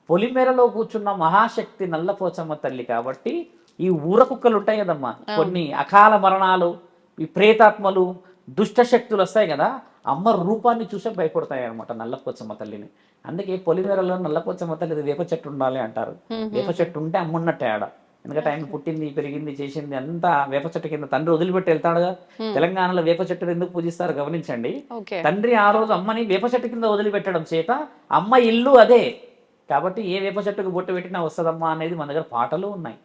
పొలిమేరలో కూర్చున్న మహాశక్తి నల్లపోచమ్మ తల్లి కాబట్టి ఈ ఊర కుక్కలు ఉంటాయి కదమ్మా, కొన్ని అకాల మరణాలు, ఈ ప్రేతాత్మలు, దుష్ట శక్తులు వస్తాయి కదా, అమ్మ రూపాన్ని చూసే భయపడతాయి అనమాట నల్లపోచమ్మ తల్లిని. అందుకే పొలిమేరలో నల్లపోచమ్మ తల్లి వేప చెట్టు ఉండాలి అంటారు. వేప చెట్టు ఉంటే అమ్మున్నట్టే ఆడ. ఎందుకంటే ఆయన పుట్టింది, పెరిగింది, చేసింది అంతా వేప చెట్టు కింద. తండ్రి వదిలిపెట్టి వెళ్తాడుగా. తెలంగాణలో వేప చెట్టును ఎందుకు పూజిస్తారు గమనించండి. తండ్రి ఆ రోజు అమ్మని వేప చెట్టు కింద వదిలిపెట్టడం చేత అమ్మ ఇల్లు అదే కాబట్టి ఏ వేప చెట్టుకు బొట్టు పెట్టినా వస్తుందమ్మా అనేది మన దగ్గర పాటలు ఉన్నాయి.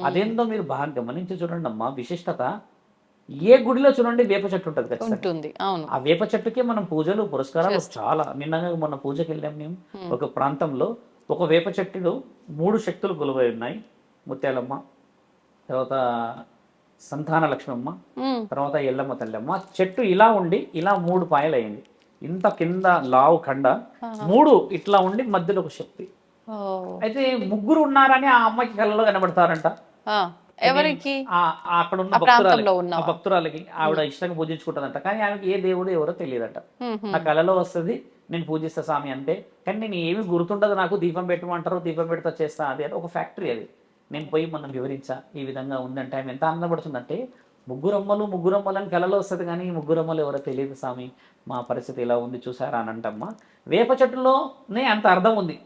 అదేందో మీరు బాగా గమనించి చూడండి అమ్మా, విశిష్టత. ఏ గుడిలో చూడండి వేప చెట్టు ఉంటుంది ఖచ్చితంగా. ఆ వేప చెట్టుకే మనం పూజలు పురస్కారాలు చాలా. నిన్నగా మొన్న పూజకి వెళ్ళాం మేము ఒక ప్రాంతంలో. ఒక వేప చెట్టులో 3 శక్తులు కొలువై ఉన్నాయి. ముత్యాలమ్మ, తర్వాత సంతాన లక్ష్మమ్మ, తర్వాత ఎల్లమ్మ తల్లమ్మ. చెట్టు ఇలా ఉండి ఇలా 3 పాయలు అయింది. ఇంత కింద లావు కండ, 3 ఇట్లా ఉండి మధ్యలో ఒక శక్తి. అయితే 3 ఉన్నారని ఆ అమ్మకి కళ్ళలో కనబడతారంట. ఎవరికి? అక్కడ ఉన్న భక్తురాలకి ఆవిడ ఇష్టంగా పూజించుకుంటుందంట. కానీ ఆమెకి ఏ దేవుడు ఎవరో తెలియదట. నా కళలో వస్తుంది, నేను పూజిస్తా స్వామి అంటే. కానీ నేను ఏమి గుర్తుండదు నాకు. దీపం పెట్టమంటారు, దీపం పెడతా చేస్తా. అది ఒక ఫ్యాక్టరీ అది. నేను పోయి మనం వివరించా, ఈ విధంగా ఉందంటే ఆమె ఎంత ఆనందపడుతుందంటే, 3 అమ్మలు అని కళలో వస్తుంది, కానీ 3 అమ్మలు ఎవరో తెలియదు స్వామి, మా పరిస్థితి ఇలా ఉంది చూసారా అని అంటమ్మా. వేప చెట్టులోనే అంత అర్థం ఉంది.